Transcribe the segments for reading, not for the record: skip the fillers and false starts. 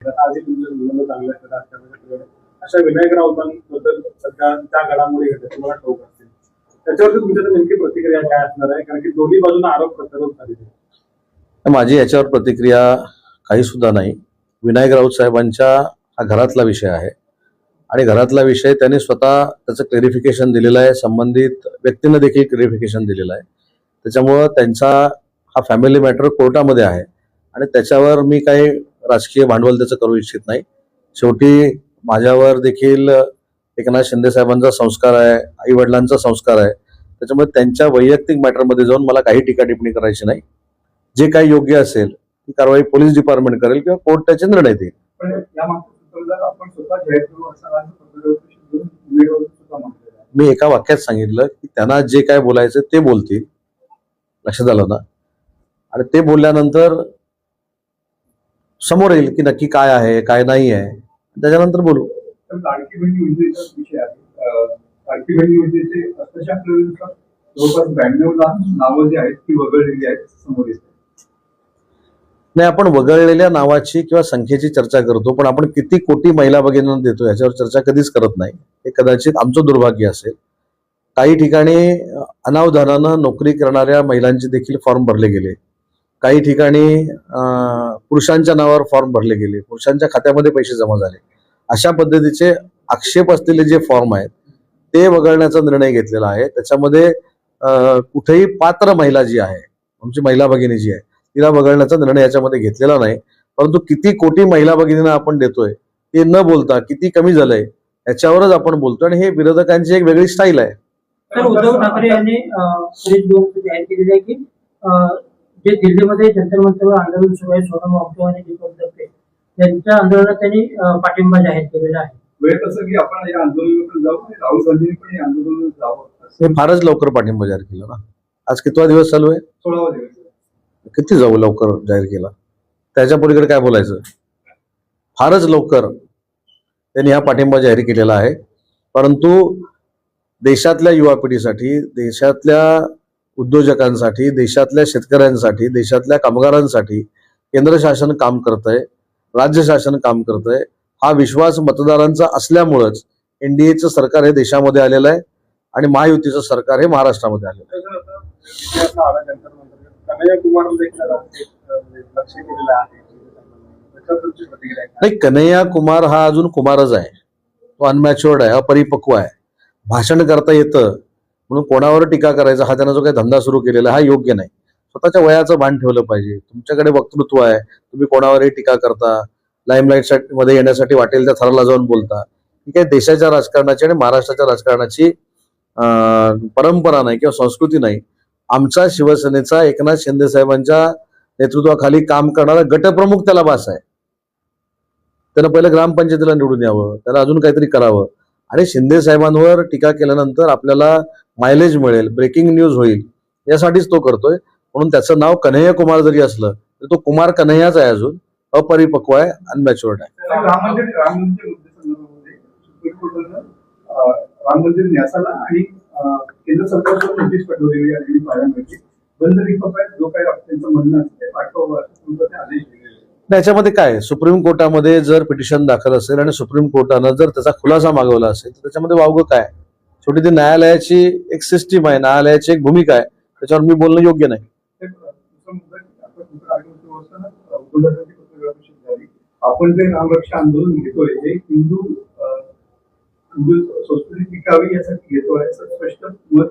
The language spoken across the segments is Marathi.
आधी तुमच्या मुलांना चांगल्या राजकारणाकडे अशा विनायक राऊतांबद्दल सध्या त्या घडामोडी घडतात तुम्हाला ठाऊक असतील, त्याच्यावरती तुमच्या नेमकी प्रतिक्रिया काय असणार आहे? कारण की दोन्ही बाजूंना आरोप प्रत्यारोप झाले. माझी याच्यावर प्रतिक्रिया काही सुद्धा नाही. विनायक राऊत साहेबांच्या हा घरातला विषय आहे आणि घरातला विषय त्यांनी स्वतः त्याचं क्लेरिफिकेशन दिलेलं आहे, संबंधित व्यक्तींना देखील क्लेरिफिकेशन दिलेलं आहे. त्याच्यामुळं त्यांचा हा फॅमिली मॅटर कोर्टामध्ये आहे आणि त्याच्यावर मी काही राजकीय भांडवल त्याचं करू इच्छित नाही. शेवटी माझ्यावर देखील एकनाथ शिंदे साहेबांचा संस्कार आहे, आई वडिलांचा संस्कार आहे. त्याच्यामुळे त्यांच्या वैयक्तिक मॅटरमध्ये जाऊन मला काही टीका टिप्पणी करायची नाही. जे काही योग्य असेल ती कारवाई पोलीस डिपार्टमेंट करेल किंवा कोर्ट त्याचे निर्णय देईल. मी एका वाक्यात सांगितलं की त्यांना जे काय बोलायचं ते बोलतील, लक्षात आलं ना. आणि ते बोलल्यानंतर समोर येईल की नक्की काय आहे काय नाही आहे, त्याच्यानंतर बोलू. लाडकी बहीण योजनेचा विषय आहे. लाडकी बहीण योजनेचे अर्थशास्त्रानुसार जवळपास 92 नावं जी आहेत ती वगळलेली आहेत समोर येते. नाही, आपण वगळलेल्या नावाची किंवा संख्येची चर्चा करतो, पण आपण किती कोटी महिला भगिनींना देतो याच्यावर चर्चा कधीच करत नाही. हे कदाचित आमचं दुर्भाग्य असेल. काही ठिकाणी अनावधानानं नोकरी करणाऱ्या महिलांचे देखील फॉर्म भरले गेले, काही ठिकाणी पुरुषांच्या नावावर फॉर्म भरले गेले, पुरुषांच्या खात्यामध्ये पैसे जमा झाले. अशा पद्धतीचे आक्षेप असलेले जे फॉर्म आहेत ते वगळण्याचा निर्णय घेतलेला आहे. त्याच्यामध्ये कुठेही पात्र महिला जी आहे, आमची महिला भगिनी जी आहे, तिला वगळण्याचा निर्णय याच्यामध्ये घेतलेला नाही. परंतु किती कोटी महिला भगिनींना आपण देतोय ते न बोलता किती कमी झालंय याच्यावरच आपण बोलतोय, आणि हे विरोधकांची एक वेगळी स्टाईल आहे. तर उद्धव ठाकरे यांनी जाहीर केलेलं आहे की जे दिल्लीमध्ये जंतर मंतरवर आंदोलन सुरू आहे, सोनम वांगचुक आणि दीपक दत्ते यांच्या आंदोलनात त्यांनी पाठिंबा जाहीर केलेला आहे. वेळ तसं की आपण या आंदोलनाकडे जाऊ आणि राहुल गांधींनी पण या आंदोलनात जावं. हे फारच लवकर पाठिंबा जाहीर केला ना. आज कितवा दिवस चालू आहे? 16वा दिवस. किती जाऊ लवकर जाहीर केला, त्याच्या पलीकडे काय बोलायचं. फारच लवकर त्यांनी हा पाठिंबा जाहीर केलेला आहे. परंतु देशातल्या युवा पिढीसाठी, देशातल्या उद्योजकांसाठी, देशातल्या शेतकऱ्यांसाठी, देशातल्या कामगारांसाठी केंद्र शासन काम करतंय, राज्य शासन काम करतंय. हा विश्वास मतदारांचा असल्यामुळेच एनडीएचं सरकार हे देशामध्ये आलेलं आहे आणि महायुतीचं सरकार हे महाराष्ट्रामध्ये आलेलं आहे. नाही, कन्हैया कुमार हा अजून कुमारच आहे, तो अनमॅच्युअर्ड आहे, अपरिपक्व आहे. भाषण करता येतं म्हणून कोणावर टीका करायचा हा त्यांना जो काही धंदा सुरू केलेला हा योग्य नाही. स्वतःच्या वयाचं भान ठेवलं पाहिजे. तुमच्याकडे वक्तृत्व आहे, तुम्ही कोणावरही टीका करता, लाईमलाईट मध्ये येण्यासाठी वाटेल त्या थराला जाऊन बोलता. ही काही देशाच्या राजकारणाची आणि महाराष्ट्राच्या राजकारणाची परंपरा नाही किंवा संस्कृती नाही. आमचा शिवसेनेचा एकनाथ शिंदे साहेबांच्या नेतृत्वाखाली काम करणारा गटप्रमुख त्याला भास आहे. त्यानं पहिलं ग्रामपंचायतीला निवडून यावं, त्याला अजून काहीतरी करावं. आणि शिंदे साहेबांवर टीका केल्यानंतर आपल्याला मायलेज मिळेल, ब्रेकिंग न्यूज होईल, यासाठीच तो करतोय. म्हणून त्याचं नाव कन्हैया कुमार जरी असलं तरी तो कुमार कन्हैयाच आहे, अजून अपरिपक्व आहे, अनमॅच्युअर्ड आहे. राम मंदिर न्यासाला आणि केंद्र सरकारकडून नोटीस पाठवलेली आहे. बंद रिपब्लिक जो काही त्यांचं म्हणणं असतं ते पाठवावं असं आदेश दिलेले. त्याच्यामध्ये काय, सुप्रीम कोर्टामध्ये जर पिटिशन दाखल असेल आणि सुप्रीम कोर्टानं जर त्याचा खुलासा मागवला असेल तर त्याच्यामध्ये वावगं काय. शेवटी ती न्यायालयाची एक सिस्टीम आहे, न्यायालयाची एक भूमिका आहे, त्याच्यावर मी बोलणं योग्य नाही. आपण जे रामरक्षा आंदोलन घेतोय हे हिंदू संस्कृती टिकावी यासाठी घेतोय असं स्पष्ट मत.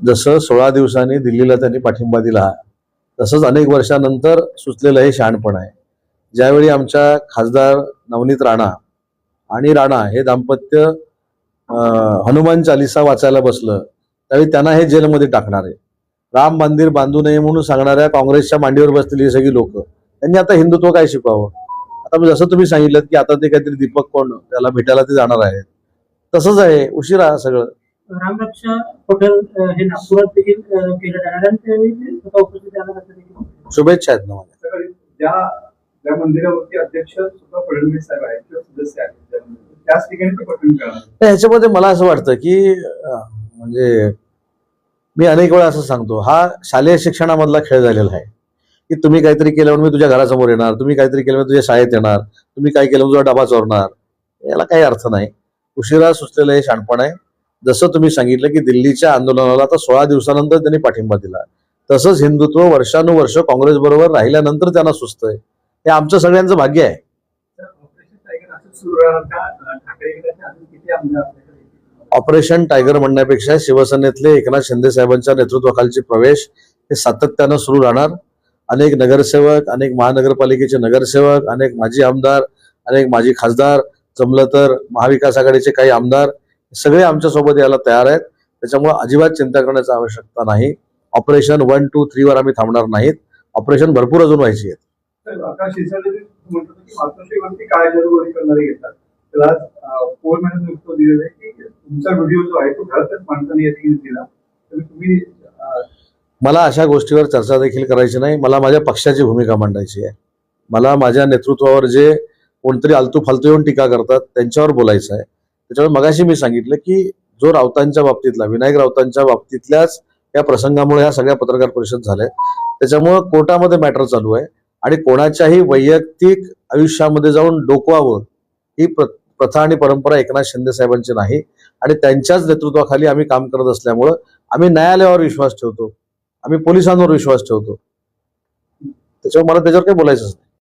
जसं 16 दिवसांनी दिल्लीला त्यांनी पाठिंबा दिला, तसंच अनेक वर्षानंतर सुचलेलं हे शहाणपण आहे. ज्यावेळी आमच्या खासदार नवनीत राणा आणि राणा हे दाम्पत्य हनुमान चालिसा वाचायला बसलं त्यावेळी त्यांना हे जेलमध्ये टाकणार आहे. राम मंदिर बांधू नये म्हणून सांगणाऱ्या काँग्रेसच्या मांडीवर बसलेली सगळी लोक, त्यांनी आता हिंदुत्व काय शिकवावं. आता जसं तुम्ही सांगितलं की आता ते काहीतरी दीपक कोण त्याला भेटायला ते जाणार आहेत, तसंच आहे, उशिरा सगळं. रामरक्षा पटेल हे नागपुरात देखील केलं जाणार आणि शुभेच्छा आहेत ना माझ्या. ज्या मंदिरावरती अध्यक्ष सुद्धा फडणवीस साहेब आहेत किंवा सदस्य आहेत त्याच ठिकाणी ते पठण करणार. ह्याच्यामध्ये मला असं वाटतं की म्हणजे मी अनेक वेळा असं सांगतो, हा शालेय शिक्षणामधला खेळ झालेला आहे. की तुम्ही काहीतरी केल्यावर मी तुझ्या घरासमोर येणार, तुम्ही काहीतरी केल्यावर तुझ्या शाळेत येणार, तुम्ही काय केलं तुझा डबा चोरणार, याला काही अर्थ नाही. उशिरा सुचलेलं हे शहाणपण आहे. जसं तुम्ही सांगितलं की दिल्लीच्या आंदोलनाला आता 16 दिवसानंतर त्यांनी पाठिंबा दिला, तसंच हिंदुत्व वर्षानुवर्ष काँग्रेस बरोबर राहिल्यानंतर त्यांना सुचतंय. हे आमचं सगळ्यांचं भाग्य आहे. ऑपरेशन टायगर असंच सुरू राहणार का? ठाकरे गटाचे अजून किती आमदार आपल्याकडे येतील? ऑपरेशन टायगर म्हणण्यापेक्षा शिवसेनेतले एकनाथ शिंदे साहेबांच्या नेतृत्वाखालचे प्रवेश हे सातत्यानं सुरू राहणार. अनेक नगरसेवक, अनेक महानगरपालिकेचे नगरसेवक, अनेक माजी आमदार, अनेक माजी खासदार, जमलं तर महाविकास आघाडीचे काही आमदार सगळे आमच्या सोबत यायला तयार आहेत. त्याच्यामुळे अजिबात चिंता करण्याची आवश्यकता नाही. ऑपरेशन 1, 2, 3 वर आम्ही थांबणार नाहीत. ऑपरेशन भरपूर अजून व्हायची आहेत. तर आकाश शिरसाट म्हणतो की मातोश्रीवरती काय जरुरी करणारे घेतात, त्याला पोल मॅनचं उत्तर दिलेलं आहे की तुमचा व्हिडिओ जो आहे तो घरातच माणसाने या ठिकाणी दिला, तर तुम्ही मला अशा गोष्टीवर चर्चा देखील करायची नाही. मला माझ्या पक्षाची भूमिका मांडायची आहे. मला माझ्या नेतृत्वावर जे कोणतरी आलतू फालतू येऊन टीका करतात त्यांच्यावर बोलायचं आहे. त्याच्यामुळे मगाशी मी सांगितलं की जो राऊतांच्या बाबतीतला, विनायक राऊतांच्या बाबतीतल्याच या प्रसंगामुळे ह्या सगळ्या पत्रकार परिषद झाल्या. त्याच्यामुळं कोर्टामध्ये मॅटर चालू आहे आणि कोणाच्याही वैयक्तिक आयुष्यामध्ये जाऊन डोकवावं ही प्रथा आणि परंपरा एकनाथ शिंदे साहेबांची नाही. आणि त्यांच्याच नेतृत्वाखाली आम्ही काम करत असल्यामुळं आम्ही न्यायालयावर विश्वास ठेवतो, आम्ही पोलिसांवर विश्वास ठेवतो. त्याच्यामुळे मला त्याच्यावर काही बोलायचंच नाही.